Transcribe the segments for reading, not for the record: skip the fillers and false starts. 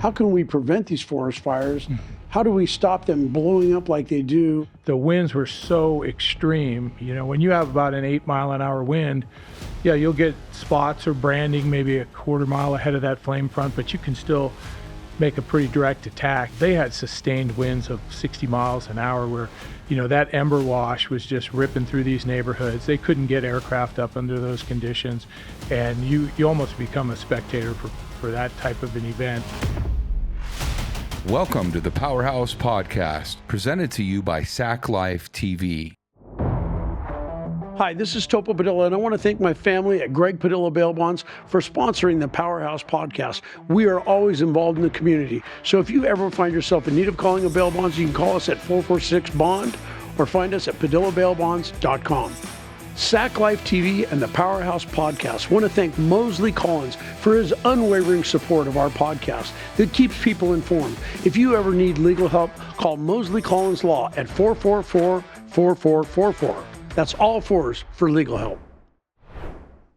how can we prevent these forest fires? How do we stop them blowing up like they do? The winds were so extreme. When you have about an 8-mile-an-hour wind, yeah, you'll get spots or branding maybe a quarter mile ahead of that flame front, but you can still make a pretty direct attack. They had sustained winds of 60 miles an hour where, that ember wash was just ripping through these neighborhoods. They couldn't get aircraft up under those conditions, and you almost become a spectator for that type of an event. Welcome to the Powerhouse Podcast, presented to you by Sac Life TV. Hi, this is Topo Padilla, and I want to thank my family at Greg Padilla Bail Bonds for sponsoring the Powerhouse Podcast. We are always involved in the community, so if you ever find yourself in need of calling a bail bonds, you can call us at 446-BOND or find us at PadillaBailBonds.com. Sac Life TV and the Powerhouse Podcast want to thank Mosley Collins for his unwavering support of our podcast that keeps people informed. If you ever need legal help, call Mosley Collins Law at 444-4444. That's all fours for legal help.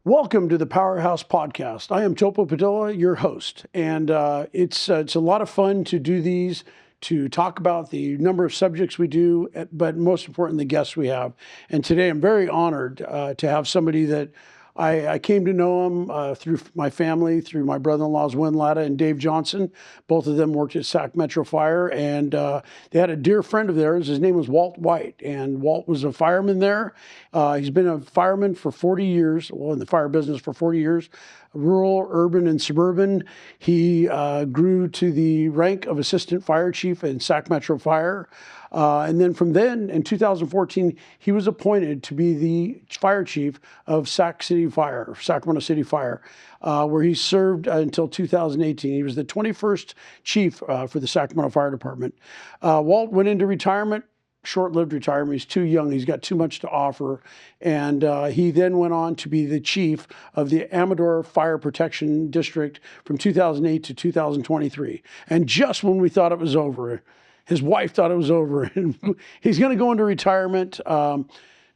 Welcome to the Powerhouse Podcast. I am Topo Padilla, your host, and it's a lot of fun to do these, to talk about the number of subjects we do, but most important, the guests we have. And today I'm very honored to have somebody that I came to know him through my family, through my brother-in-laws, Winlada and Dave Johnson. Both of them worked at Sac Metro Fire, and they had a dear friend of theirs. His name was Walt White, and Walt was a fireman there. He's been a fireman for 40 years, well, in the fire business for 40 years, rural, urban, and suburban. He grew to the rank of assistant fire chief in Sac Metro Fire. And then from then, in 2014, he was appointed to be the fire chief of Sacramento City Fire, where he served until 2018. He was the 21st chief for the Sacramento Fire Department. Walt went into retirement, short-lived retirement. He's too young. He's got too much to offer. And he then went on to be the chief of the Amador Fire Protection District from 2008 to 2023. And just when we thought it was over, his wife thought it was over, and he's going to go into retirement. What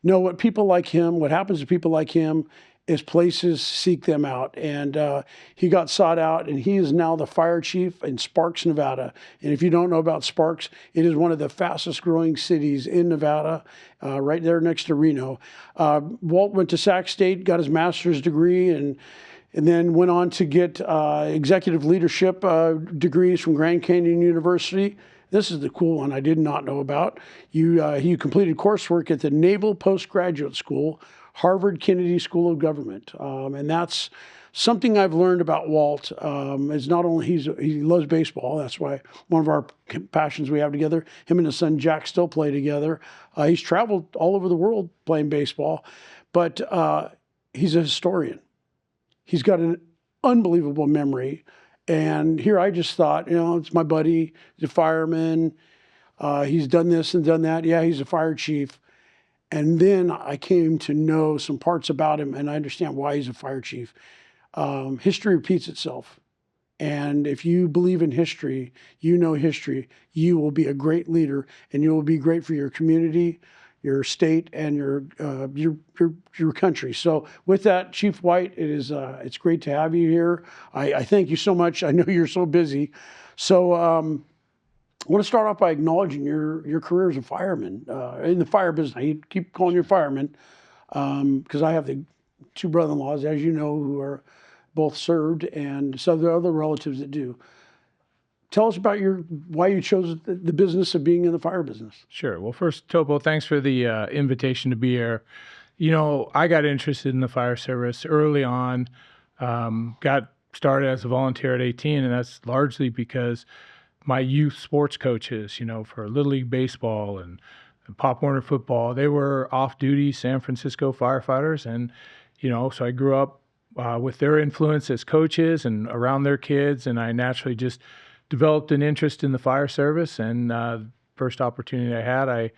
happens to people like him is places seek them out. And he got sought out, and he is now the fire chief in Sparks, Nevada. And if you don't know about Sparks, it is one of the fastest growing cities in Nevada, right there next to Reno. Walt went to Sac State, got his master's degree, and then went on to get executive leadership degrees from Grand Canyon University. This is the cool one I did not know about. You completed coursework at the Naval Postgraduate School, Harvard Kennedy School of Government. And that's something I've learned about Walt. Is not only he loves baseball. That's why one of our passions we have together. Him and his son Jack still play together. He's traveled all over the world playing baseball, but he's a historian. He's got an unbelievable memory. And here I just thought, it's my buddy, he's a fireman, he's done this and done that. Yeah, he's a fire chief. And then I came to know some parts about him, and I understand why he's a fire chief. History repeats itself. And if you believe in history, you know history, you will be a great leader, and you will be great for your community, your state, and your country. So with that, Chief White, it's great to have you here. I thank you so much. I know you're so busy. So I want to start off by acknowledging your career as a fireman in the fire business. I keep calling you fireman because I have the two brother-in-laws, as you know, who are both served, and so there are other relatives that do. Tell us about why you chose the business of being in the fire business. Sure. Well, first, Topo, thanks for the invitation to be here. I got interested in the fire service early on, got started as a volunteer at 18, and that's largely because my youth sports coaches, for Little League Baseball and Pop Warner football, they were off-duty San Francisco firefighters. And, so I grew up with their influence as coaches and around their kids, and I naturally just developed an interest in the fire service, and first opportunity I had, I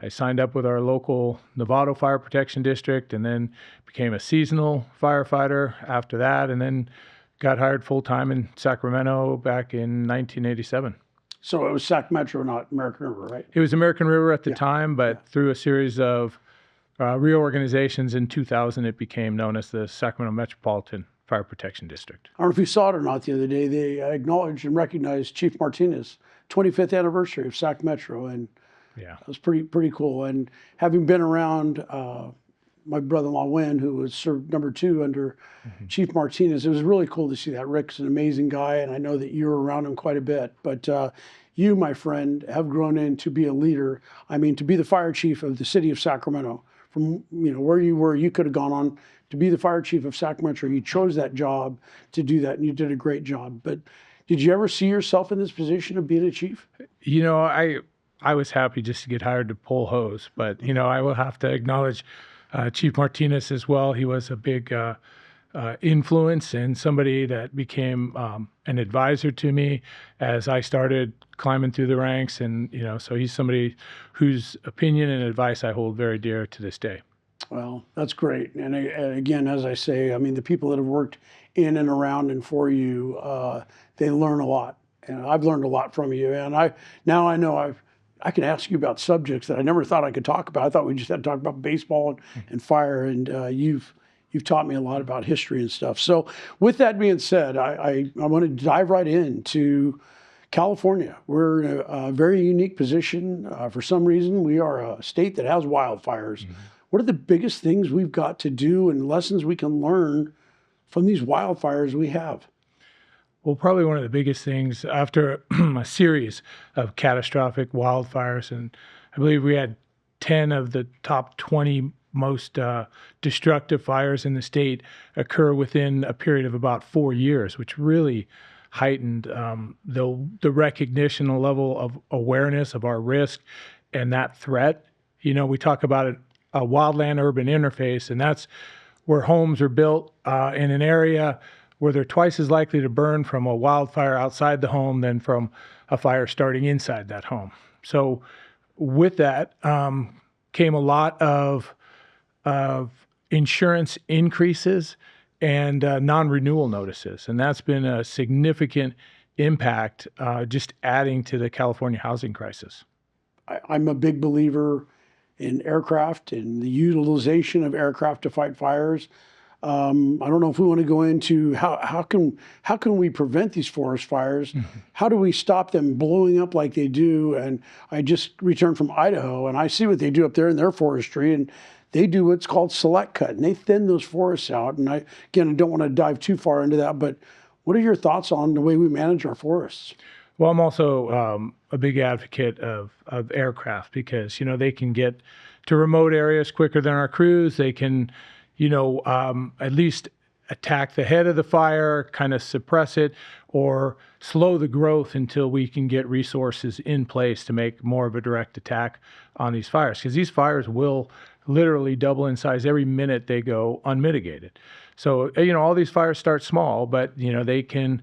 signed up with our local Novato Fire Protection District, and then became a seasonal firefighter after that, and then got hired full-time in Sacramento back in 1987. So it was Sac Metro, not American River, right? It was American River at the time, but through a series of reorganizations in 2000, it became known as the Sacramento Metropolitan Fire Protection District. I don't know if you saw it or not the other day. They acknowledged and recognized Chief Martinez, 25th anniversary of Sac Metro, and Yeah. it was pretty cool. And having been around my brother-in-law Wynn, who was served number 2 under Chief Martinez, it was really cool to see that. Rick's an amazing guy, and I know that you were around him quite a bit. But you, my friend, have grown in to be a leader. I mean, to be the fire chief of the city of Sacramento. From where you were, you could have gone on to be the fire chief of Sac Metro. You chose that job to do that, and you did a great job. But did you ever see yourself in this position of being a chief? I was happy just to get hired to pull hose, but I will have to acknowledge Chief Martinez as well. He was a big influence and somebody that became an advisor to me as I started climbing through the ranks. And so he's somebody whose opinion and advice I hold very dear to this day. Well, that's great. And again, as I say, I mean, the people that have worked in and around and for you, they learn a lot. And I've learned a lot from you. And I know I can ask you about subjects that I never thought I could talk about. I thought we just had to talk about baseball and fire. And you've taught me a lot about history and stuff. So with that being said, I want to dive right into California. We're in a very unique position. For some reason, we are a state that has wildfires. What are the biggest things we've got to do and lessons we can learn from these wildfires we have? Well, probably one of the biggest things after a series of catastrophic wildfires, and I believe we had 10 of the top 20 most destructive fires in the state occur within a period of about 4 years, which really heightened the recognition, the level of awareness of our risk and that threat. We talk about a wildland-urban interface, and that's where homes are built in an area where they're twice as likely to burn from a wildfire outside the home than from a fire starting inside that home. So with that came a lot of insurance increases and non-renewal notices. And that's been a significant impact, just adding to the California housing crisis. I'm a big believer in aircraft and the utilization of aircraft to fight fires. I don't know if we want to go into how can we prevent these forest fires? How do we stop them blowing up like they do? And I just returned from Idaho, and I see what they do up there in their forestry, and they do what's called select cut, and they thin those forests out. And I don't want to dive too far into that, but what are your thoughts on the way we manage our forests? Well, I'm also a big advocate of aircraft because, they can get to remote areas quicker than our crews. They can, at least attack the head of the fire, kind of suppress it, or slow the growth until we can get resources in place to make more of a direct attack on these fires. Because these fires will literally double in size every minute they go unmitigated. So, all these fires start small, but, they can...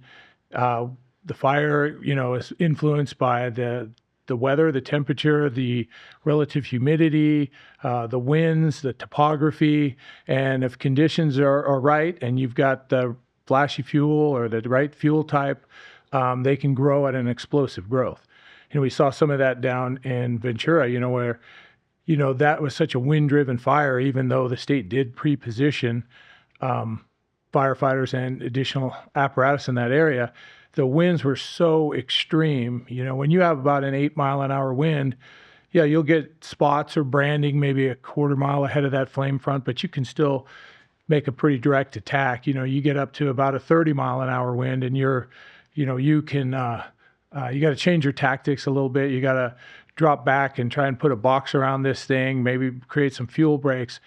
the fire, is influenced by the weather, the temperature, the relative humidity, the winds, the topography, and if conditions are right and you've got the flashy fuel or the right fuel type, they can grow at an explosive growth. We saw some of that down in Ventura, where, that was such a wind-driven fire, even though the state did pre-position firefighters and additional apparatus in that area. The winds were so extreme. When you have about an 8-mile-an-hour wind, yeah, you'll get spots or branding maybe a quarter mile ahead of that flame front, but you can still make a pretty direct attack. You get up to about a 30-mile-an-hour wind, and you got to change your tactics a little bit. You got to drop back and try and put a box around this thing, maybe create some fuel breaks.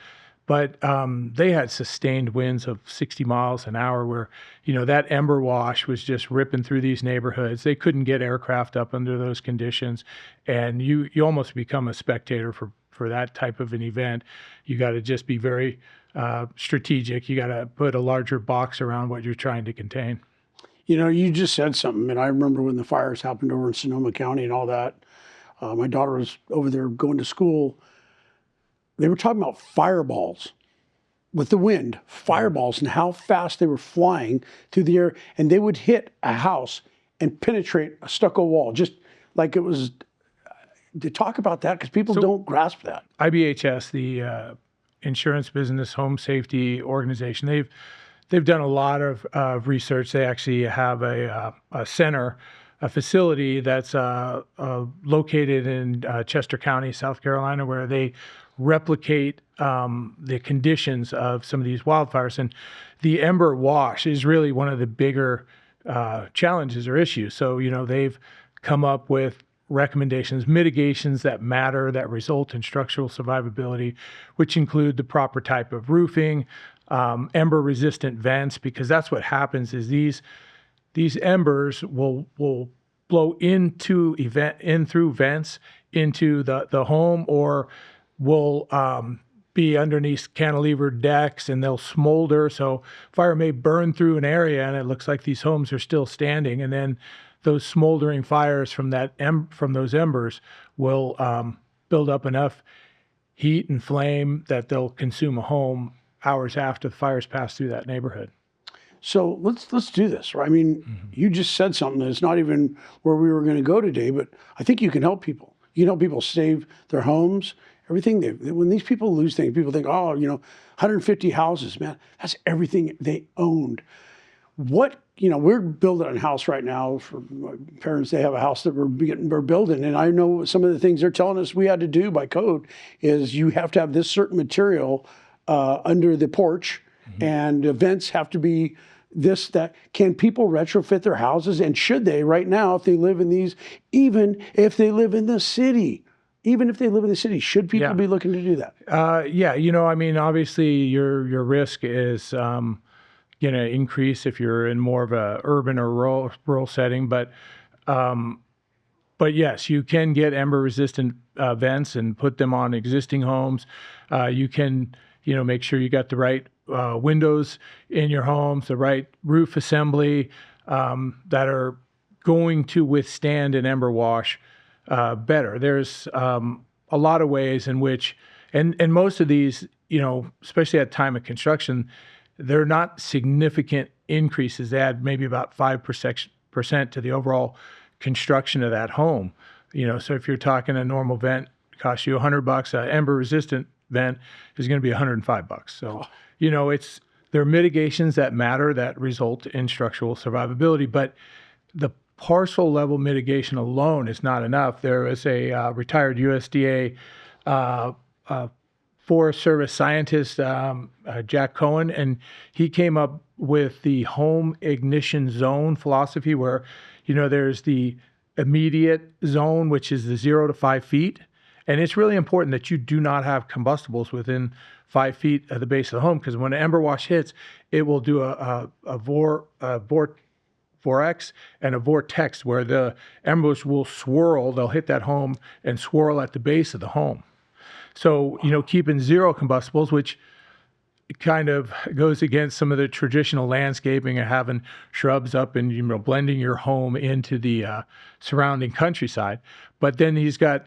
But they had sustained winds of 60 miles an hour where, that ember wash was just ripping through these neighborhoods. They couldn't get aircraft up under those conditions. And you almost become a spectator for that type of an event. You got to just be very strategic. You got to put a larger box around what you're trying to contain. You just said something, and I remember when the fires happened over in Sonoma County and all that. My daughter was over there going to school. They were talking about fireballs with the wind, fireballs, and how fast they were flying through the air, and they would hit a house and penetrate a stucco wall, just like it was. To talk about that, because people don't grasp that. IBHS, the Insurance Business Home Safety Organization, they've done a lot of research. They actually have a center, a facility that's located in Chester County, South Carolina, where they replicate the conditions of some of these wildfires. And the ember wash is really one of the bigger challenges or issues. So, they've come up with recommendations, mitigations that matter, that result in structural survivability, which include the proper type of roofing, ember-resistant vents, because that's what happens is these embers will blow in through vents into the home, or will be underneath cantilevered decks, and they'll smolder. So fire may burn through an area and it looks like these homes are still standing, and then those smoldering fires from those embers will build up enough heat and flame that they'll consume a home hours after the fires pass through that neighborhood. So let's do this, right? I mean, you just said something that's not even where we were going to go today, but I think you can help people. You can help people save their homes, everything. When these people lose things, people think, 150 houses, man, that's everything they owned. We're building a house right now for my parents. They have a house that we're building. And I know some of the things they're telling us we had to do by code is you have to have this certain material under the porch, and events have to be this, that. Can people retrofit their houses? And should they right now, if they live in these, even if they live in the city, should people be looking to do that? Obviously your risk is going to increase if you're in more of a urban or rural setting, but yes, you can get ember resistant vents and put them on existing homes. You can, make sure you got the right windows in your homes, the right roof assembly that are going to withstand an ember wash better. There's a lot of ways in which, and most of these, especially at time of construction, they're not significant increases. They add maybe about 5% to the overall construction of that home. So if you're talking a normal vent costs you $100, an ember resistant vent is going to be $105. So, there are mitigations that matter that result in structural survivability, but the parcel level mitigation alone is not enough. There is a retired USDA Forest Service scientist, Jack Cohen, and he came up with the home ignition zone philosophy where, there's the immediate zone, which is the 0 to 5 feet. And it's really important that you do not have combustibles within 5 feet of the base of the home, because when an ember wash hits, it will do a vortex and a vortex where the embers will swirl. They'll hit that home and swirl at the base of the home. So, keeping zero combustibles, which kind of goes against some of the traditional landscaping and having shrubs up and, blending your home into the surrounding countryside. But then he's got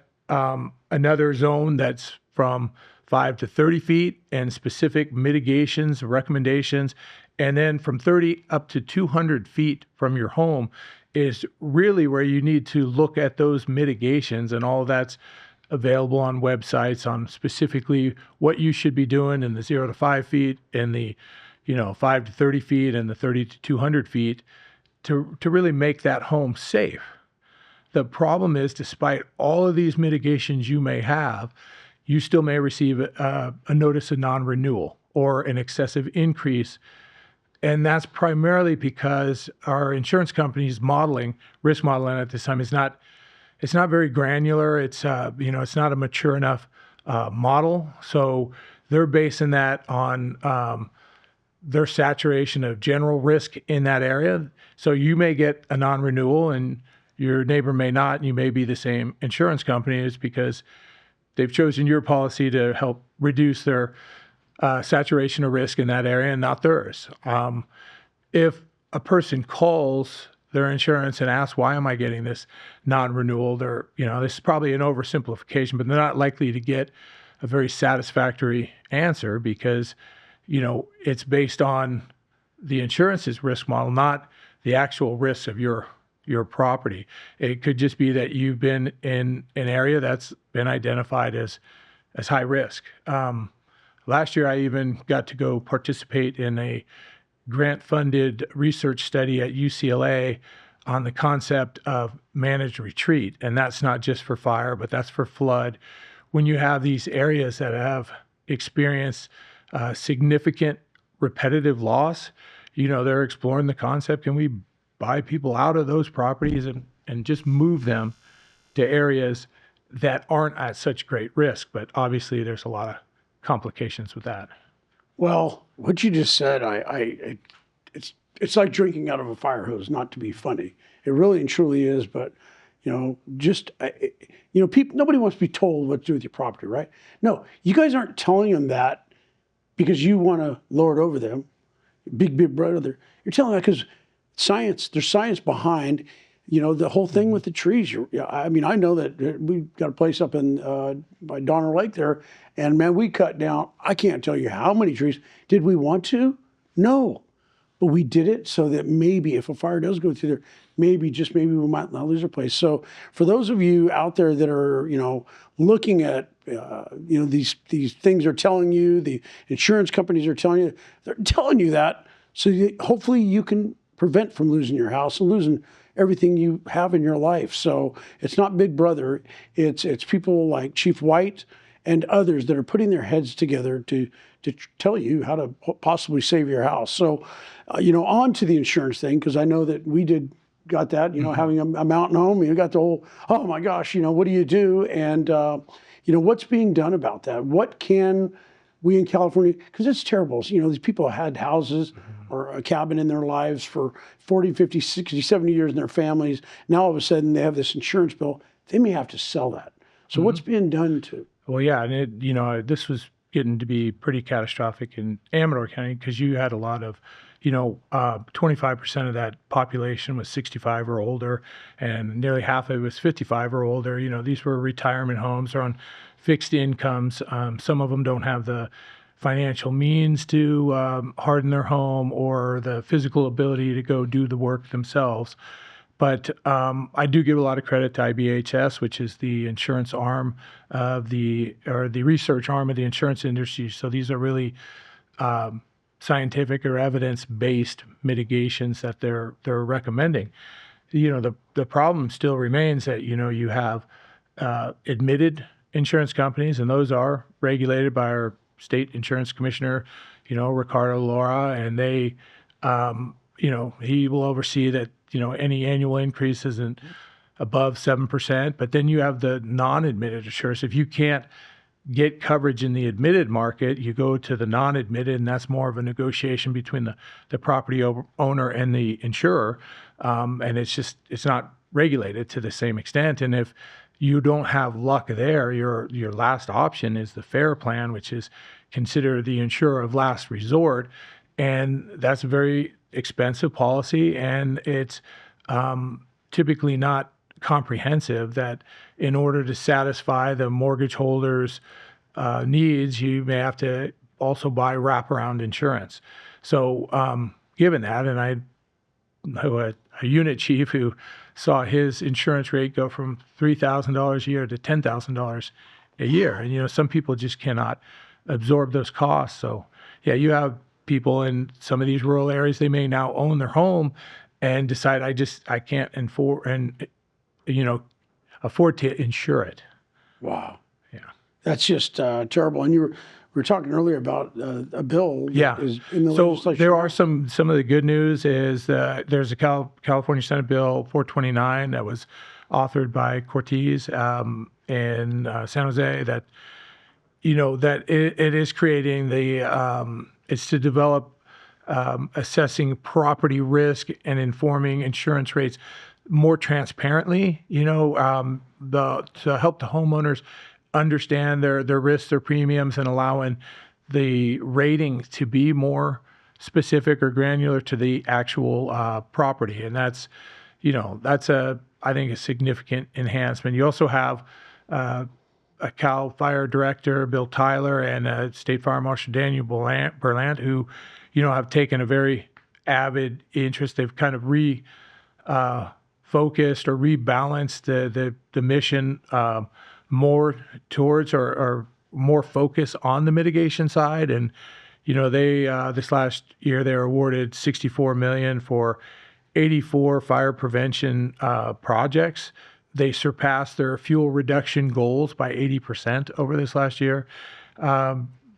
another zone that's from 5 to 30 feet and specific mitigations, recommendations. And then from 30 up to 200 feet from your home is really where you need to look at those mitigations, and all of that's available on websites on specifically what you should be doing in the 0 to 5 feet and the 5 to 30 feet and the 30 to 200 feet to really make that home safe. The problem is, despite all of these mitigations you may have, you still may receive a notice of non-renewal or an excessive increase. And that's primarily because our insurance company's risk modeling at this time it's not very granular. It's it's not a mature enough model. So they're basing that on their saturation of general risk in that area. So you may get a non-renewal and your neighbor may not, and you may be the same insurance company. It's because they've chosen your policy to help reduce their saturation of risk in that area and not theirs. If a person calls their insurance and asks, why am I getting this non-renewal? This is probably an oversimplification, but they're not likely to get a very satisfactory answer because, it's based on the insurance's risk model, not the actual risks of your property. It could just be that you've been in an area that's been identified as high risk. Last year, I even got to go participate in a grant-funded research study at UCLA on the concept of managed retreat. And that's not just for fire, but that's for flood. When you have these areas that have experienced significant repetitive loss, they're exploring the concept. Can we buy people out of those properties and just move them to areas that aren't at such great risk? But obviously there's a lot of complications with that. Well, what you just said, it's like drinking out of a fire hose. Not to be funny, it really and truly is. But people, nobody wants to be told what to do with your property, right? No, you guys aren't telling them that because you want to lord over them, big brother. You're telling them that because science. There's science behind. The whole thing with the trees. I know that we've got a place up in by Donner Lake there, and man, we cut down, I can't tell you how many trees. Did we want to? No. But we did it so that maybe if a fire does go through there, maybe we might not lose our place. So for those of you out there that are, looking at, these things are telling you, the insurance companies are telling you, they're telling you that, so hopefully you can prevent from losing your house and losing everything you have in your life. So it's not Big Brother. It's people like Chief White and others that are putting their heads together to tell you how to possibly save your house. So, on to the insurance thing, because I know that we got that, having a mountain home, got the whole, oh my gosh, what do you do? And, what's being done about that? What can we in California, because it's terrible. These people had houses or a cabin in their lives for 40, 50, 60, 70 years in their families. Now all of a sudden they have this insurance bill. They may have to sell that. So what's being done to? Well, yeah, and this was getting to be pretty catastrophic in Amador County because you had a lot of, 25% of that population was 65 or older, and nearly half of it was 55 or older. These were retirement homes or on fixed incomes. Some of them don't have the financial means to harden their home or the physical ability to go do the work themselves. But I do give a lot of credit to IBHS, which is the insurance arm of the research arm of the insurance industry. So these are really scientific or evidence-based mitigations that they're recommending. The problem still remains that you have admitted insurance companies, and those are regulated by our state insurance commissioner, Ricardo Laura, and they, he will oversee that. Any annual increase isn't above 7%, but then you have the non-admitted insurers. If you can't get coverage in the admitted market, you go to the non-admitted, and that's more of a negotiation between the property owner and the insurer. And it's not regulated to the same extent. And if you don't have luck there, your last option is the FAIR plan, which is considered the insurer of last resort. And that's a very expensive policy, and it's typically not comprehensive. That in order to satisfy the mortgage holder's needs, you may have to also buy wraparound insurance. So given that, and I know a unit chief who saw his insurance rate go from $3,000 a year to $10,000 a year. And, some people just cannot absorb those costs. So yeah, you have people in some of these rural areas, they may now own their home and decide, I can't afford to insure it. Wow. Yeah. That's just terrible. And we were talking earlier about a bill that is in the So legislature. there are some of the good news is that there's a California Senate Bill 429 that was authored by Cortez in San Jose that, that it is creating it's to develop assessing property risk and informing insurance rates more transparently, to help the homeowners understand their risks, their premiums, and allowing the rating to be more specific or granular to the actual property. And that's I think a significant enhancement. You also have a Cal Fire Director, Bill Tyler, and a State Fire Marshal, Daniel Berlant, who, have taken a very avid interest. They've kind of focused or rebalanced the mission more towards or more focus on the mitigation side. And, They this last year they were awarded $64 million for 84 fire prevention projects. They surpassed their fuel reduction goals by 80% over this last year,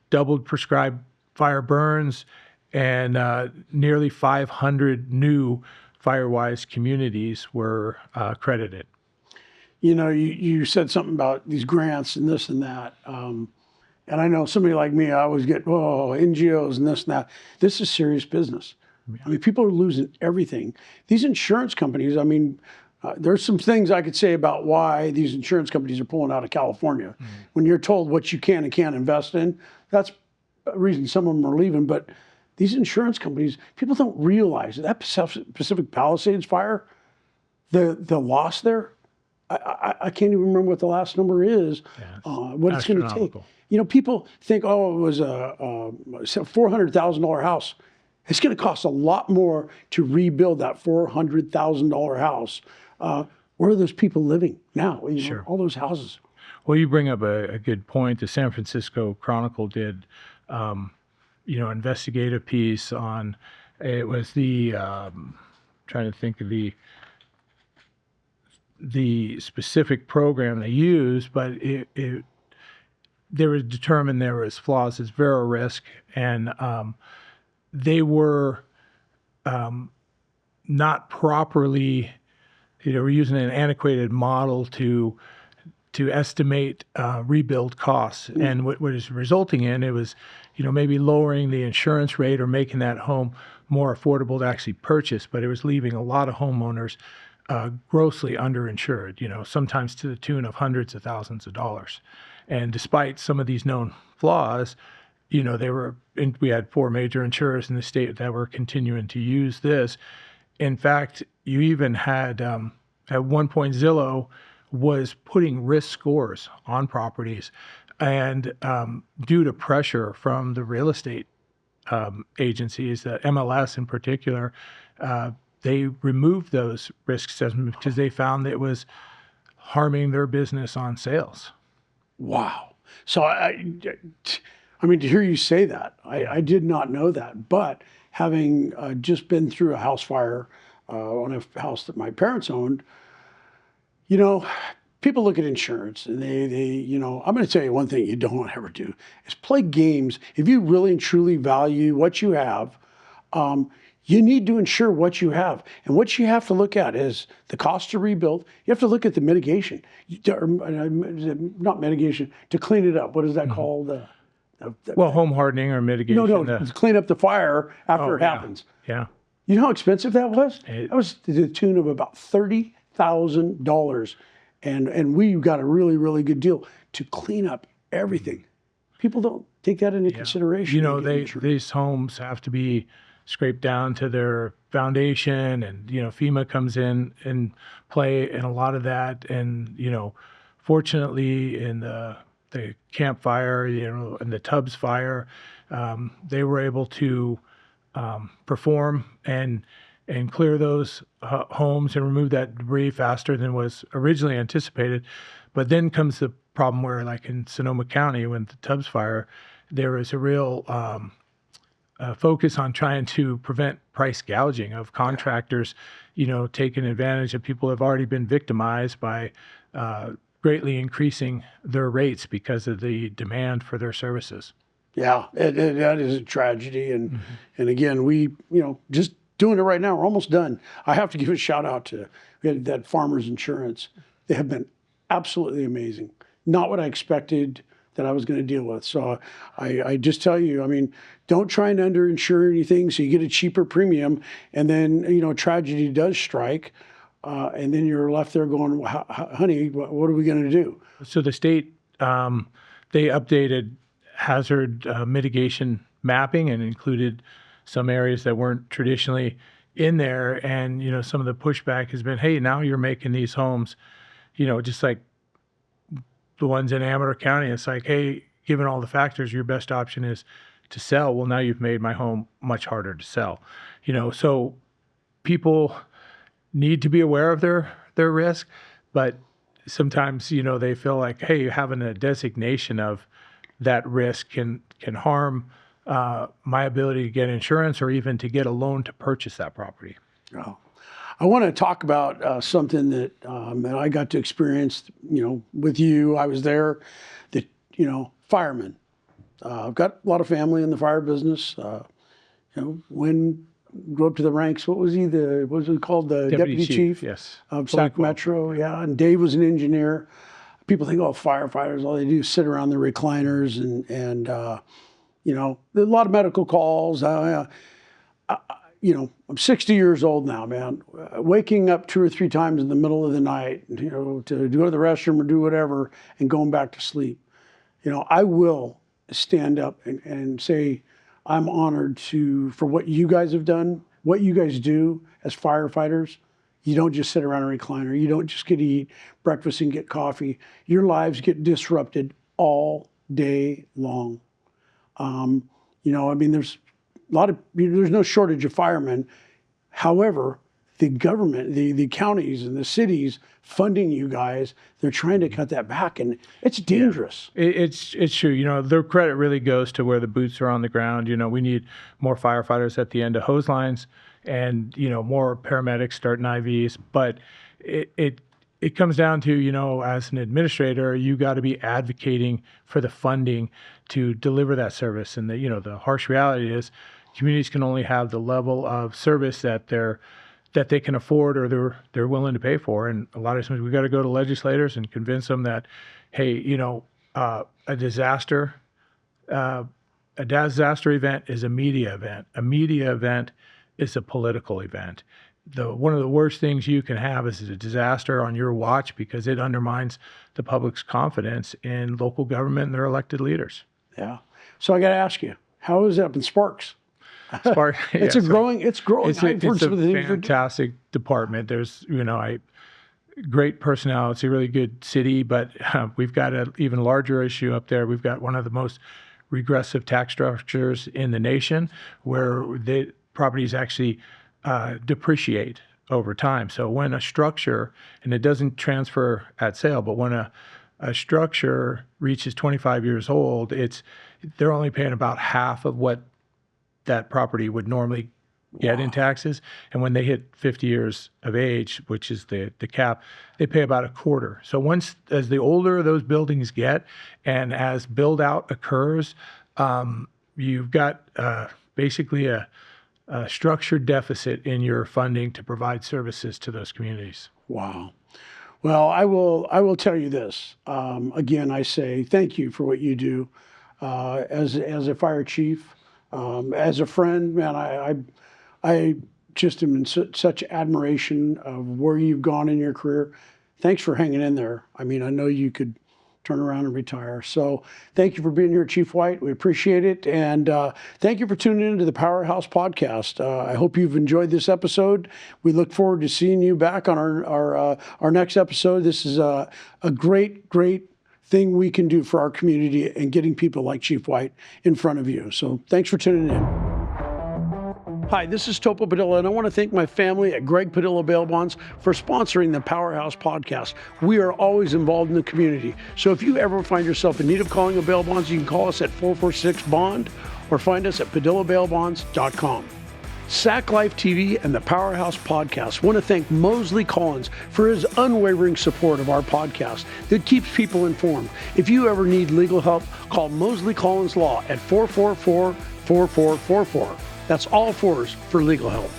doubled prescribed fire burns, and nearly 500 new Firewise communities were credited. You said something about these grants and this and that. And I know somebody like me, I always get, NGOs and this and that. This is serious business. I mean, people are losing everything. These insurance companies, there's some things I could say about why these insurance companies are pulling out of California. When you're told what you can and can't invest in, that's a reason some of them are leaving. But these insurance companies, people don't realize that Pacific Palisades fire, the loss there, I can't even remember what the last number is, what it's going to take. People think, it was a $400,000 house. It's going to cost a lot more to rebuild that $400,000 house. Where are those people living now? Sure. All those houses. Well, you bring up a good point. The San Francisco Chronicle did, investigative piece on, it was the, trying to think of the specific program they used, but they were determined there was flaws as Vero risk, and they were not properly, were using an antiquated model to estimate rebuild costs. And what is resulting in, it was, maybe lowering the insurance rate or making that home more affordable to actually purchase, but it was leaving a lot of homeowners grossly underinsured, sometimes to the tune of hundreds of thousands of dollars. And despite some of these known flaws, we had 4 major insurers in the state that were continuing to use this. In fact, you even had, at one point, Zillow was putting risk scores on properties. And due to pressure from the real estate agencies, the MLS in particular, they removed those risk assessments because they found that it was harming their business on sales. Wow. So, to hear you say that, I did not know that. But having just been through a house fire on a house that my parents owned, people look at insurance and they I'm going to tell you one thing you don't want to ever do is play games. If you really and truly value what you have, you need to insure what you have. And what you have to look at is the cost to rebuild. You have to look at the mitigation, not mitigation, to clean it up. What is that called? Home hardening or mitigation. No, to clean up the fire after it happens. Yeah. You know how expensive that was? That was to the tune of about $30,000. And we got a really, really good deal to clean up everything. People don't take that into consideration. These homes have to be scraped down to their foundation, and FEMA comes in and play in a lot of that. And fortunately, in the Camp Fire, and the Tubbs Fire, they were able to perform and clear those homes and remove that debris faster than was originally anticipated. But then comes the problem where, like in Sonoma County, when the Tubbs Fire, there was a real focus on trying to prevent price gouging of contractors, taking advantage of people who have already been victimized by greatly increasing their rates because of the demand for their services. Yeah, that is a tragedy. And again, we, just doing it right now, we're almost done. I have to give a shout out to that Farmers Insurance. They have been absolutely amazing. Not what I expected that I was going to deal with. So I just tell you, don't try and underinsure anything so you get a cheaper premium, and then, tragedy does strike. And then you're left there going, honey, what are we going to do? So the state, they updated hazard mitigation mapping and included some areas that weren't traditionally in there. And, some of the pushback has been, hey, now you're making these homes, just like the ones in Amador County. It's like, hey, given all the factors, your best option is to sell. Well, now you've made my home much harder to sell. So people need to be aware of their risk, but sometimes, they feel like, hey, having a designation of that risk can harm my ability to get insurance or even to get a loan to purchase that property. Oh. I want to talk about something that I got to experience, with you. I was there, firemen. I've got a lot of family in the fire business. When grew up to the ranks, what was he called? The deputy chief? Yes. Of Sac Metro, yeah. And Dave was an engineer. People think, firefighters, all they do is sit around the recliners and a lot of medical calls. I'm 60 years old now, man. Waking up 2 or 3 times in the middle of the night, to go to the restroom or do whatever, and going back to sleep. I will stand up and say I'm honored for what you guys have done, what you guys do as firefighters. You don't just sit around a recliner. You don't just get to eat breakfast and get coffee. Your lives get disrupted all day long. There's there's no shortage of firemen. However, the government, the counties and the cities funding you guys, they're trying to cut that back, and it's dangerous. Yeah. It's true. The credit really goes to where the boots are on the ground. We need more firefighters at the end of hose lines, and more paramedics starting IVs. But it comes down to, as an administrator, you got to be advocating for the funding to deliver that service. And the harsh reality is communities can only have the level of service that they can afford or they're willing to pay for. And a lot of times we got to go to legislators and convince them that, hey, a disaster event is a media event. A media event is a political event. One of the worst things you can have is a disaster on your watch because it undermines the public's confidence in local government and their elected leaders. Yeah. So I got to ask you, how is it up in Sparks? It's growing. It's a fantastic department. There's, great personnel. It's a really good city, but we've got an even larger issue up there. We've got one of the most regressive tax structures in the nation, where the properties actually depreciate over time. So when a structure, and it doesn't transfer at sale, but when a structure reaches 25 years old, they're only paying about half of what that property would normally get in taxes. And when they hit 50 years of age, which is the cap, they pay about a quarter. So as the older those buildings get and as build out occurs, you've got basically a structured deficit in your funding to provide services to those communities. Wow. Well, I will tell you this. Again, I say thank you for what you do as a fire chief. As a friend, man, I just am in such admiration of where you've gone in your career. Thanks for hanging in there. I know you could turn around and retire. So thank you for being here, Chief White. We appreciate it. And thank you for tuning into the Powerhouse Podcast. I hope you've enjoyed this episode. We look forward to seeing you back on our next episode. This is a great thing we can do for our community and getting people like Chief White in front of you. So thanks for tuning in. Hi, this is Topo Padilla, and I want to thank my family at Greg Padilla Bail Bonds for sponsoring the Powerhouse Podcast. We are always involved in the community. So if you ever find yourself in need of calling a bail bonds, you can call us at 446-BOND or find us at padillabailbonds.com. Sac Life TV and the Powerhouse Podcast want to thank Mosley Collins for his unwavering support of our podcast that keeps people informed. If you ever need legal help, call Mosley Collins Law at 444-4444. That's all fours for legal help.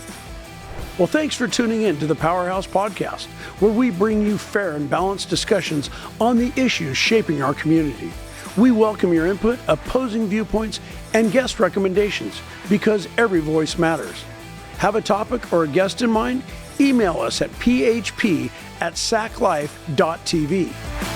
Well, thanks for tuning in to the Powerhouse Podcast, where we bring you fair and balanced discussions on the issues shaping our community. We welcome your input, opposing viewpoints, and guest recommendations, because every voice matters. Have a topic or a guest in mind? Email us at php@saclife.tv.